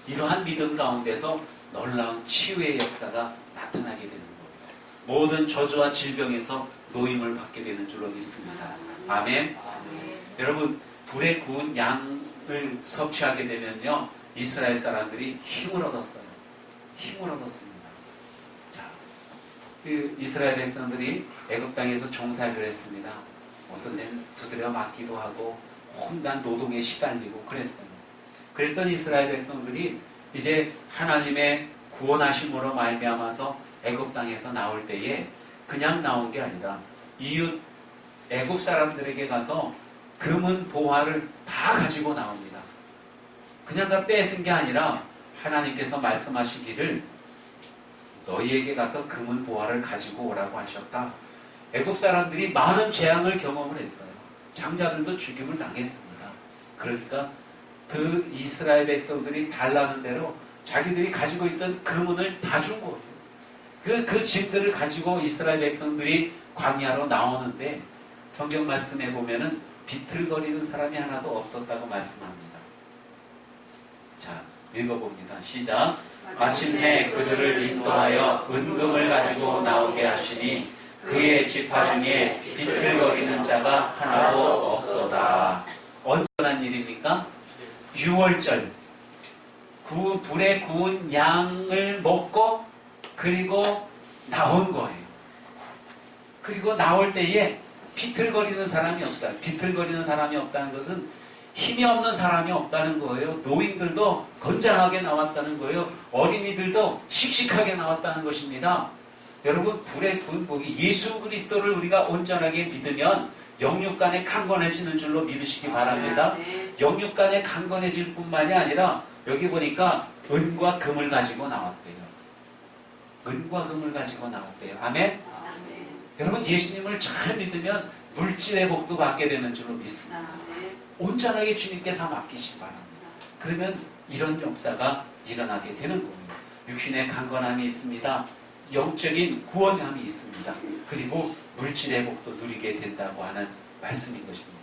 이러한 믿음 가운데서 놀라운 치유의 역사가 나타나게 되는 겁니다. 모든 저주와 질병에서 노임을 받게 되는 줄로 믿습니다. 아멘. 여러분, 불에 구운 양을 섭취하게 되면요, 이스라엘 사람들이 힘을 얻었어요. 힘을 얻었습니다. 자, 그 이스라엘 백성들이 애굽 땅에서 종살이를 했습니다. 어떤 데는 두드려 맞기도 하고 혼단 노동에 시달리고 그랬어요. 그랬던 이스라엘 백성들이 이제 하나님의 구원하심으로 말미암아서 애굽 땅에서 나올 때에 그냥 나온 게 아니라 이웃 애굽 사람들에게 가서 금은 보화를 다 가지고 나옵니다. 그냥 다 뺏은 게 아니라 하나님께서 말씀하시기를 너희에게 가서 금은 보화를 가지고 오라고 하셨다. 애굽 사람들이 많은 재앙을 경험을 했어요. 장자들도 죽임을 당했습니다. 그러니까 그 이스라엘 백성들이 달라는 대로 자기들이 가지고 있던 금은을 다 준 거예요. 그 짐들을 가지고 이스라엘 백성들이 광야로 나오는데 성경 말씀에 보면은 비틀거리는 사람이 하나도 없었다고 말씀합니다. 자, 읽어봅니다. 시작. 마침내 그들을 인도하여 은금을 가지고 나오게 하시니 그의 지파 중에 비틀거리는 자가 하나도 없었다. 언제난 일입니까? 6월절 불에 구운 양을 먹고 그리고 나온 거예요. 그리고 나올 때에 비틀거리는 사람이 없다. 비틀거리는 사람이 없다는 것은 힘이 없는 사람이 없다는 거예요. 노인들도 건장하게 나왔다는 거예요. 어린이들도 씩씩하게 나왔다는 것입니다. 여러분, 불에 구운 고기 예수 그리스도를 우리가 온전하게 믿으면 영육간에 강건해지는 줄로 믿으시기 바랍니다. 영육간에 강건해질 뿐만이 아니라 여기 보니까 은과 금을 가지고 나왔대요. 은과 금을 가지고 나왔대요. 아멘? 여러분, 예수님을 잘 믿으면 물질의 복도 받게 되는 줄로 믿습니다. 온전하게 주님께 다 맡기시기 바랍니다. 그러면 이런 역사가 일어나게 되는 거예요. 육신의 강건함이 있습니다. 영적인 구원함이 있습니다. 그리고 물질의 복도 누리게 된다고 하는 말씀인 것입니다.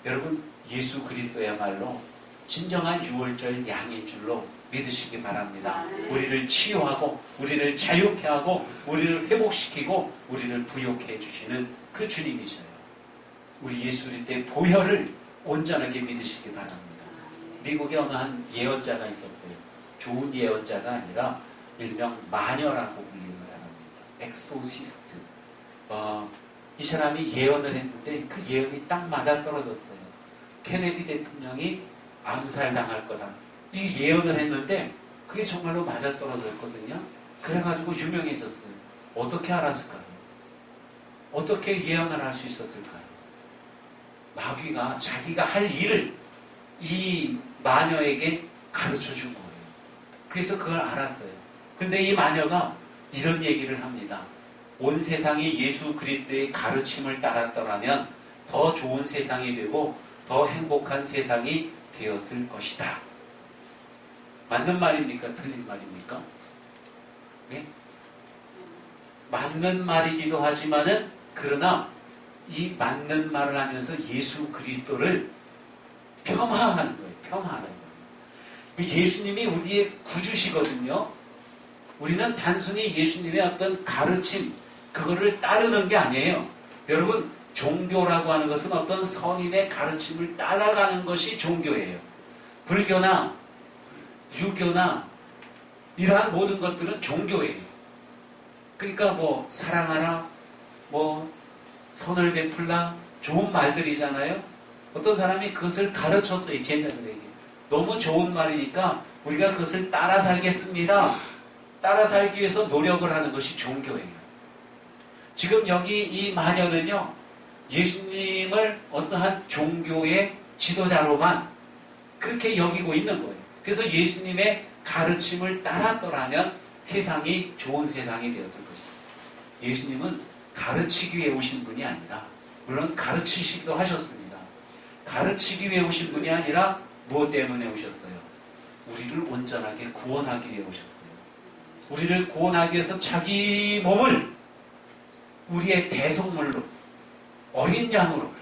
여러분, 예수 그리스도야말로 진정한 6월절 양인 줄로 믿으시기 바랍니다. 우리를 치유하고 우리를 자유케 하고 우리를 회복시키고 우리를 부욕해 해주시는 그 주님이셔요. 우리 예수 그리스도의 보혈을 온전하게 믿으시기 바랍니다. 미국에 어느 한 예언자가 있었고요. 좋은 예언자가 아니라 일명 마녀라고 불리는 사람입니다. 엑소시스트. 이 사람이 예언을 했는데 그 예언이 딱 맞아떨어졌어요. 케네디 대통령이 암살당할 거다. 이 예언을 했는데 그게 정말로 맞아떨어졌거든요. 그래가지고 유명해졌어요. 어떻게 알았을까요? 어떻게 예언을 할 수 있었을까요? 마귀가 자기가 할 일을 이 마녀에게 가르쳐 준 거예요. 그래서 그걸 알았어요. 그런데 이 마녀가 이런 얘기를 합니다. 온 세상이 예수 그리스도의 가르침을 따랐더라면 더 좋은 세상이 되고 더 행복한 세상이 되었을 것이다. 맞는 말입니까? 틀린 말입니까? 네? 맞는 말이기도 하지만은 그러나 이 맞는 말을 하면서 예수 그리스도를 폄하하는 거예요. 폄하하는 거예요. 예수님이 우리의 구주시거든요. 우리는 단순히 예수님의 어떤 가르침, 그거를 따르는 게 아니에요. 여러분, 종교라고 하는 것은 어떤 선인의 가르침을 따라가는 것이 종교예요. 불교나 유교나 이러한 모든 것들은 종교예요. 그러니까 뭐 사랑하라, 뭐 선을 베풀라, 좋은 말들이잖아요. 어떤 사람이 그것을 가르쳤어요. 제자들에게. 너무 좋은 말이니까 우리가 그것을 따라 살겠습니다. 따라 살기 위해서 노력을 하는 것이 종교예요. 지금 여기 이 마녀는요, 예수님을 어떠한 종교의 지도자로만 그렇게 여기고 있는 거예요. 그래서 예수님의 가르침을 따랐더라면 세상이 좋은 세상이 되었을 것입니다. 예수님은 가르치기 위해 오신 분이 아니라, 물론 가르치시기도 하셨습니다. 가르치기 위해 오신 분이 아니라 무엇 때문에 오셨어요? 우리를 온전하게 구원하기 위해 오셨어요. 우리를 구원하기 위해서 자기 몸을 우리의 대속물로, 어린 양으로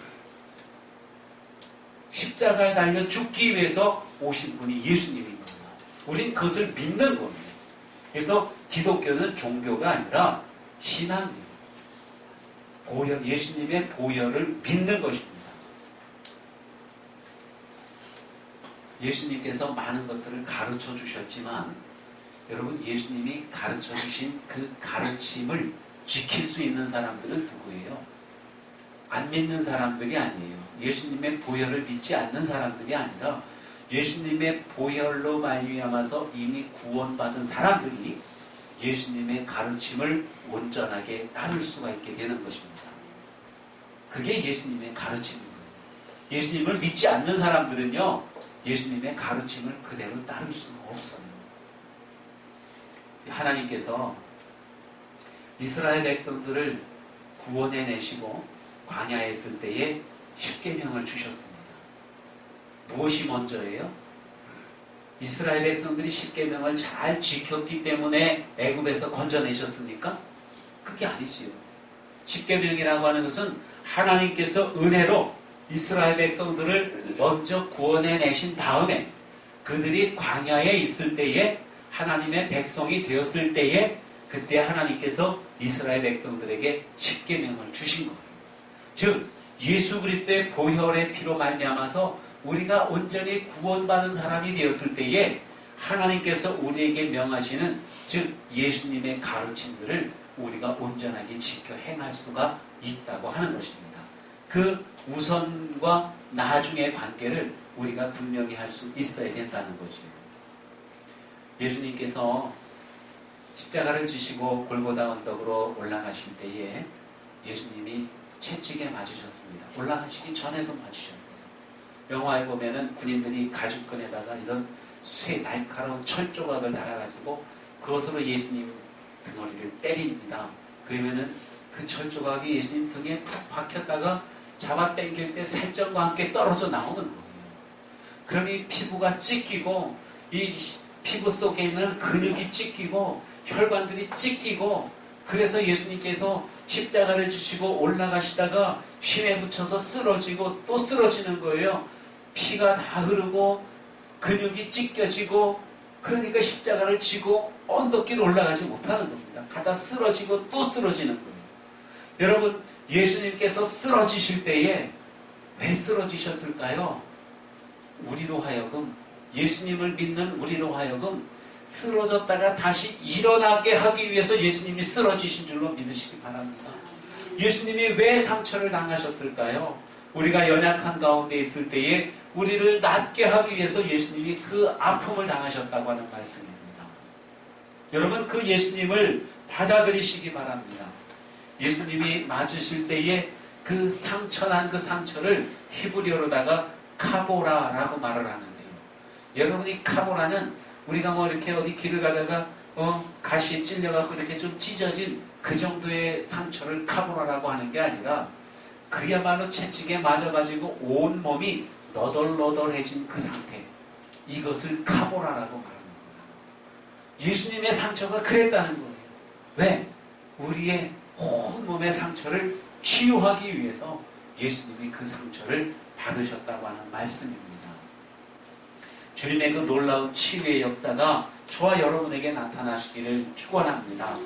십자가에 달려 죽기 위해서 오신 분이 예수님인 겁니다. 우린 그것을 믿는 겁니다. 그래서 기독교는 종교가 아니라 신앙이에요. 보혈, 예수님의 보혈을 믿는 것입니다. 예수님께서 많은 것들을 가르쳐 주셨지만 여러분, 예수님이 가르쳐 주신 그 가르침을 지킬 수 있는 사람들은 누구예요? 안 믿는 사람들이 아니에요. 예수님의 보혈을 믿지 않는 사람들이 아니라 예수님의 보혈로 말미암아서 이미 구원받은 사람들이 예수님의 가르침을 온전하게 따를 수가 있게 되는 것입니다. 그게 예수님의 가르침입니다. 예수님을 믿지 않는 사람들은요, 예수님의 가르침을 그대로 따를 수가 없어요. 하나님께서 이스라엘 백성들을 구원해내시고 광야에 있을 때에 십계명을 주셨습니다. 무엇이 먼저예요? 이스라엘 백성들이 십계명을 잘 지켰기 때문에 애굽에서 건져내셨습니까? 그게 아니지요. 십계명이라고 하는 것은 하나님께서 은혜로 이스라엘 백성들을 먼저 구원해내신 다음에 그들이 광야에 있을 때에 하나님의 백성이 되었을 때에 그때 하나님께서 이스라엘 백성들에게 십계명을 주신 거예요. 즉 예수 그리스도의 보혈의 피로 말미암아서 우리가 온전히 구원받은 사람이 되었을 때에 하나님께서 우리에게 명하시는 즉 예수님의 가르침들을 우리가 온전하게 지켜 행할 수가 있다고 하는 것입니다. 그 우선과 나중의 관계를 우리가 분명히 할 수 있어야 된다는 거죠. 예수님께서 십자가를 지시고 골고다 언덕으로 올라가실 때에 예수님이 채찍에 맞으셨습니다. 올라가시기 전에도 맞으셨어요. 영화에 보면은 군인들이 가죽끈에다가 이런 쇠 날카로운 철 조각을 달아가지고 그것으로 예수님 등허리를 때립니다. 그러면은 그 철 조각이 예수님 등에 푹 박혔다가 잡아 당길 때 살점과 함께 떨어져 나오는 거예요. 그럼 이 피부가 찢기고 이 피부 속에 있는 근육이 찢기고 혈관들이 찢기고 그래서 예수님께서 십자가를 지시고 올라가시다가 쉼에 붙여서 쓰러지고 또 쓰러지는 거예요. 피가 다 흐르고 근육이 찢겨지고 그러니까 십자가를 지고 언덕길 올라가지 못하는 겁니다. 가다 쓰러지고 또 쓰러지는 거예요. 여러분 예수님께서 쓰러지실 때에 왜 쓰러지셨을까요? 우리로 하여금 예수님을 믿는 우리로 하여금 쓰러졌다가 다시 일어나게 하기 위해서 예수님이 쓰러지신 줄로 믿으시기 바랍니다. 예수님이 왜 상처를 당하셨을까요? 우리가 연약한 가운데 있을 때에 우리를 낫게 하기 위해서 예수님이 그 아픔을 당하셨다고 하는 말씀입니다. 여러분 그 예수님을 받아들이시기 바랍니다. 예수님이 맞으실 때에 그 상처난 그 상처를 히브리어로다가 카보라라고 말을 하는데요. 여러분 이 카보라는 우리가 뭐 이렇게 어디 길을 가다가 가시에 찔려갖고 이렇게 좀 찢어진 그 정도의 상처를 카보라라고 하는 게 아니라 그야말로 채찍에 맞아가지고 온 몸이 너덜너덜해진 그 상태, 이것을 카보라라고 말하는 거예요. 예수님의 상처가 그랬다는 거예요. 왜? 우리의 온몸의 상처를 치유하기 위해서 예수님이 그 상처를 받으셨다고 하는 말씀입니다. 주님의 그 놀라운 치유의 역사가 저와 여러분에게 나타나시기를 축원합니다.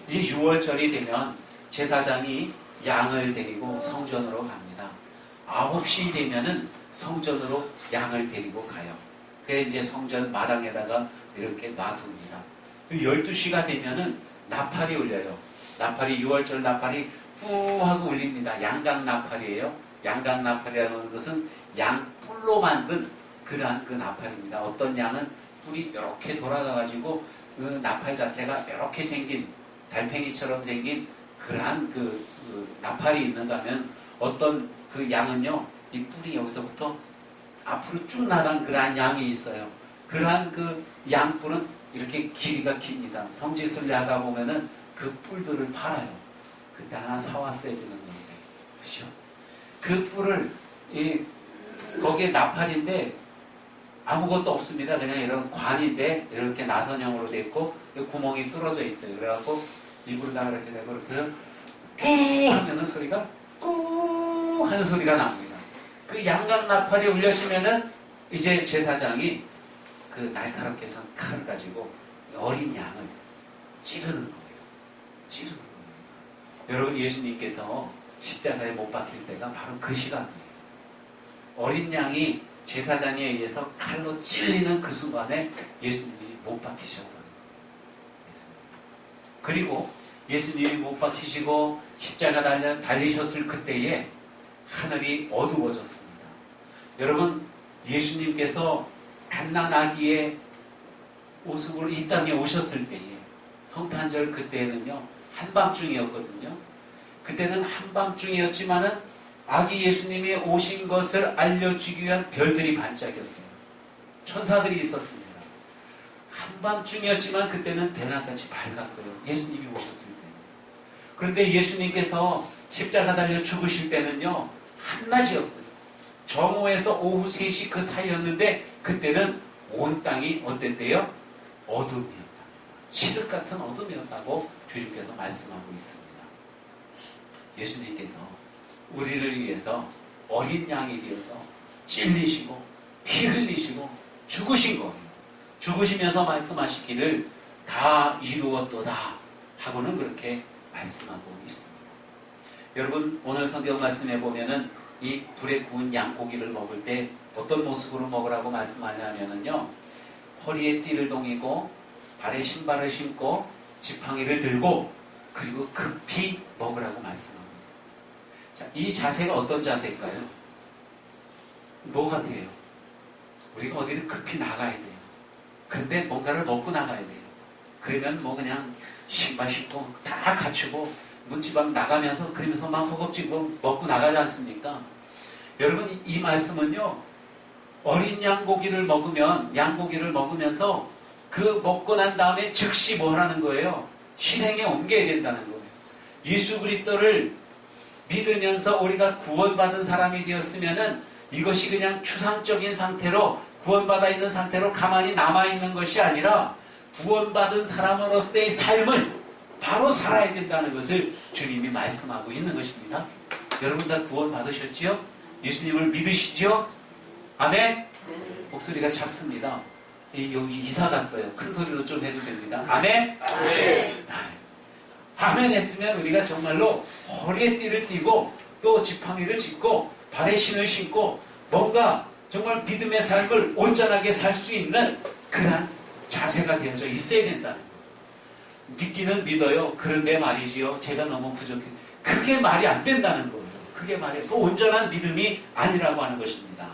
이제 6월절이 되면 제사장이 양을 데리고 성전으로 갑니다. 9시 되면은 성전으로 양을 데리고 가요. 그래서 이제 성전 마당에다가 이렇게 놔둡니다. 12시가 되면은 나팔이 울려요. 나팔이 6월절 나팔이 뿌 하고 울립니다. 양각 나팔이에요. 양각 나팔이라는 것은 양뿔로 만든 그러한 그 나팔입니다. 어떤 양은 뿔이 이렇게 돌아가가지고 그 나팔 자체가 이렇게 생긴 달팽이처럼 생긴 그러한 그 나팔이 있는가 하면 어떤 그 양은요 이 뿔이 여기서부터 앞으로 쭉 나간 그러한 양이 있어요. 그러한 그 양뿔은 이렇게 길이가 깁니다. 성지순례 하다 보면은 그 뿔들을 팔아요. 그때 하나 사왔어야 되는 건데, 그렇죠? 그 뿔을 거기에 나팔인데 아무것도 없습니다. 그냥 이런 관인데 이렇게 나선형으로 돼 있고 구멍이 뚫어져 있어요. 그래갖고 입으로 다 이렇게 되고 이렇게 꾹 하면은 소리가 꾹 하는 소리가 납니다. 그 양각 나팔이 울려지면은 이제 제사장이 그 날카롭게 선 칼을 가지고 어린 양을 찌르는 거예요. 찌르는 거예요. 여러분 예수님께서 십자가에 못 박힐 때가 바로 그 시간이에요. 어린 양이 제사장에 의해서 칼로 찔리는 그 순간에 예수님이 못 박히셔버린 거예요. 그리고 예수님이 못 박히시고 십자가 달리셨을 그때에 하늘이 어두워졌습니다. 여러분 예수님께서 갓난아기의 모습으로 이 땅에 오셨을 때에 성탄절 그때는요 한밤중이었거든요. 그때는 한밤중이었지만은 아기 예수님이 오신 것을 알려주기 위한 별들이 반짝였어요. 천사들이 있었습니다. 한밤중이었지만 그때는 대낮같이 밝았어요. 예수님이 오셨을 때. 그런데 예수님께서 십자가 달려 죽으실 때는요, 한낮이었어요. 정오에서 오후 3시 그 사이였는데 그때는 온 땅이 어땠대요? 어둠이었다. 시륵 같은 어둠이었다고 주님께서 말씀하고 있습니다. 예수님께서 우리를 위해서 어린 양이 되어서 찔리시고 피 흘리시고 죽으신 거예요. 죽으시면서 말씀하시기를 다 이루었도다 하고는 그렇게 말씀하고 있습니다. 여러분, 오늘 성경 말씀에 보면은 이 불에 구운 양고기를 먹을 때 어떤 모습으로 먹으라고 말씀하냐면요, 허리에 띠를 동이고 발에 신발을 신고 지팡이를 들고 그리고 급히 먹으라고 말씀하고 있습니다. 자, 이 자세가 어떤 자세일까요? 뭐 같아요? 우리가 어디를 급히 나가야 돼요. 그런데 뭔가를 먹고 나가야 돼요. 그러면 뭐 그냥 신발 신고 다 갖추고 문지방 나가면서 그러면서 막 허겁지겁 먹고 나가지 않습니까? 여러분, 이 말씀은요, 어린 양고기를 먹으면서 그 먹고 난 다음에 즉시 뭐 하라는 거예요? 실행에 옮겨야 된다는 거예요. 예수 그리스도를 믿으면서 우리가 구원받은 사람이 되었으면은 이것이 그냥 추상적인 상태로 구원받아 있는 상태로 가만히 남아있는 것이 아니라 구원받은 사람으로서의 삶을 바로 살아야 된다는 것을 주님이 말씀하고 있는 것입니다. 여러분 다 구원받으셨지요? 예수님을 믿으시지요? 아멘? 목소리가 작습니다. 여기 이사 갔어요. 큰 소리로 좀 해도 됩니다. 아멘? 아멘. 아멘 했으면 우리가 정말로 허리에 띠를 띠고 또 지팡이를 짚고 발에 신을 신고 뭔가 정말 믿음의 삶을 온전하게 살 수 있는 그런 자세가 되어져 있어야 된다는 거예요. 믿기는 믿어요. 그런데 말이지요, 제가 너무 부족해. 그게 말이 안 된다는 거예요. 그게 말이 그 온전한 믿음이 아니라고 하는 것입니다.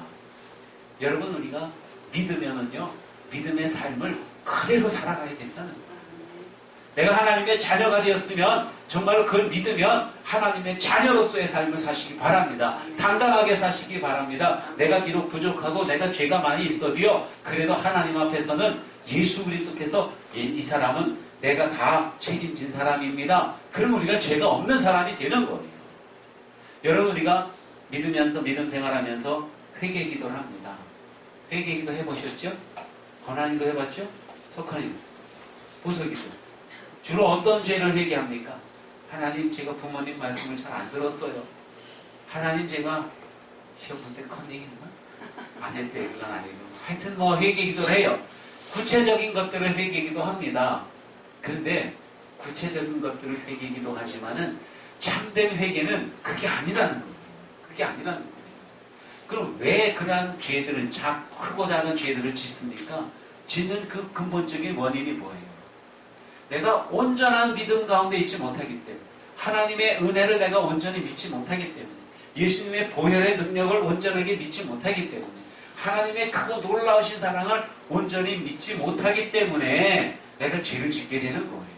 여러분, 우리가 믿으면은요, 믿음의 삶을 그대로 살아가야 된다는 거예요. 내가 하나님의 자녀가 되었으면 정말로 그걸 믿으면 하나님의 자녀로서의 삶을 사시기 바랍니다. 당당하게 사시기 바랍니다. 내가 비록 부족하고 내가 죄가 많이 있어도요, 그래도 하나님 앞에서는 예수 그리스도께서 이 사람은 내가 다 책임진 사람입니다. 그럼 우리가 죄가 없는 사람이 되는 거예요. 여러분, 우리가 믿으면서 믿음 생활하면서 회개 기도를 합니다. 회개 기도 해보셨죠? 권한이도 해봤죠? 석한이도. 보석이도. 주로 어떤 죄를 회개합니까? 하나님, 제가 부모님 말씀을 잘 안 들었어요. 하나님, 제가 시험 볼 때 컨닝했나? 안 했대. 그건 아니고. 하여튼 뭐 회개 기도를 해요. 구체적인 것들을 회개 기도합니다. 그런데 구체적인 것들을 회개 기도하지만은 참된 회개는 그게 아니라는 거예요. 그게 아니라는 거예요. 그럼 왜 그러한 죄들을, 크고 작은 죄들을 짓습니까? 짓는 그 근본적인 원인이 뭐예요? 내가 온전한 믿음 가운데 있지 못하기 때문에, 하나님의 은혜를 내가 온전히 믿지 못하기 때문에, 예수님의 보혈의 능력을 온전하게 믿지 못하기 때문에, 하나님의 크고 놀라우신 사랑을 온전히 믿지 못하기 때문에 내가 죄를 짓게 되는 거예요.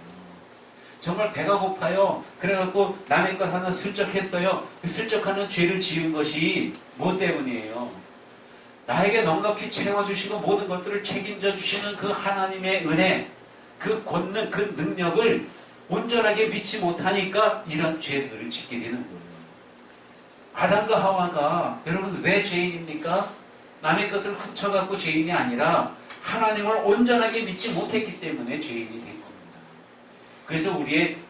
정말 배가 고파요. 그래갖고 남의 것 하나 슬쩍 했어요. 그 슬쩍 하는 죄를 지은 것이 뭐 때문이에요? 나에게 넉넉히 채워주시고 모든 것들을 책임져 주시는 그 하나님의 은혜, 그 권능, 그 능력을 온전하게 믿지 못하니까 이런 죄들을 짓게 되는 거예요. 아담과 하와가 여러분 왜 죄인입니까? 남의 것을 훔쳐갖고 죄인이 아니라 하나님을 온전하게 믿지 못했기 때문에 죄인이 된 겁니다. 그래서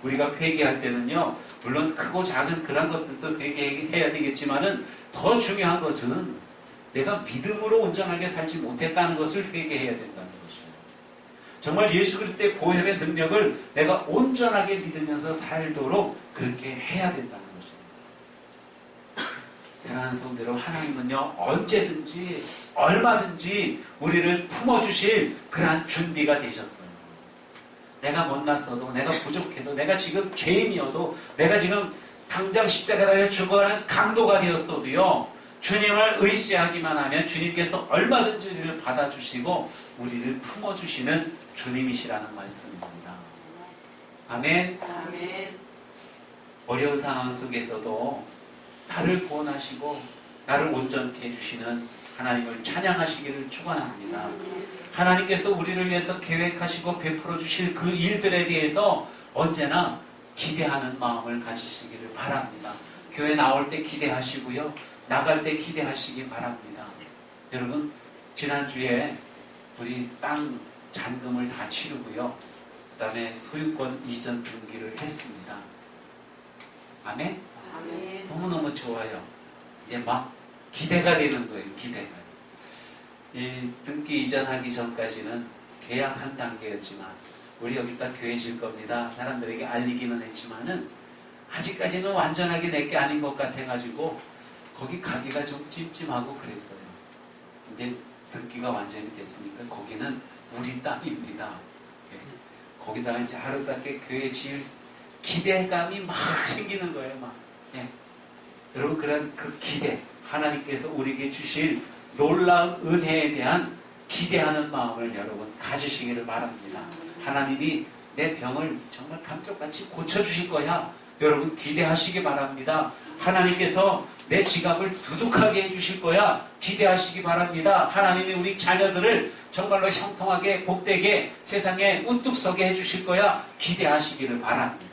우리가 회개할 때는요, 물론 크고 작은 그런 것들도 회개해야 되겠지만은 더 중요한 것은 내가 믿음으로 온전하게 살지 못했다는 것을 회개해야 된다는 것이죠. 정말 예수 그리스도의 보혈의 능력을 내가 온전하게 믿으면서 살도록 그렇게 해야 된다는 것입니다. 사랑하는 성도들, 하나님은요, 언제든지 얼마든지 우리를 품어주실 그러한 준비가 되셨어요. 내가 못났어도, 내가 부족해도, 내가 지금 죄인이어도, 내가 지금 당장 십자가에 죽어가는 강도가 되었어도요, 주님을 의지하기만 하면 주님께서 얼마든지 우리를 받아주시고 우리를 품어주시는 주님이시라는 말씀입니다. 아멘. 아멘. 어려운 상황 속에서도 나를 구원하시고 나를 온전케 해주시는 하나님을 찬양하시기를 축원합니다. 하나님께서 우리를 위해서 계획하시고 베풀어 주실 그 일들에 대해서 언제나 기대하는 마음을 가지시기를 바랍니다. 교회 나올 때 기대하시고요. 나갈 때 기대하시기 바랍니다. 여러분, 지난주에 우리 땅 잔금을 다 치르고요. 그 다음에 소유권 이전 등기를 했습니다. 아멘? 아멘. 너무너무 좋아요. 이제 막 기대가 되는 거예요. 기대가. 이 등기 이전하기 전까지는 계약한 단계였지만 우리 여기다 교회 질 겁니다. 사람들에게 알리기는 했지만은 아직까지는 완전하게 내게 아닌 것 같아가지고 거기 가기가 좀 찜찜하고 그랬어요. 이제 등기가 완전히 됐으니까 거기는 우리 땅입니다. 예. 거기다가 이제 아름답게 교회 지을 기대감이 막 생기는 거예요. 막. 예. 여러분, 그런 그 기대, 하나님께서 우리에게 주실 놀라운 은혜에 대한 기대하는 마음을 여러분 가지시기를 바랍니다. 하나님이 내 병을 정말 감쪽같이 고쳐주실 거야. 여러분 기대하시기 바랍니다. 하나님께서 내 지갑을 두둑하게 해주실 거야. 기대하시기 바랍니다. 하나님이 우리 자녀들을 정말로 형통하게 복되게 세상에 우뚝 서게 해주실 거야. 기대하시기를 바랍니다.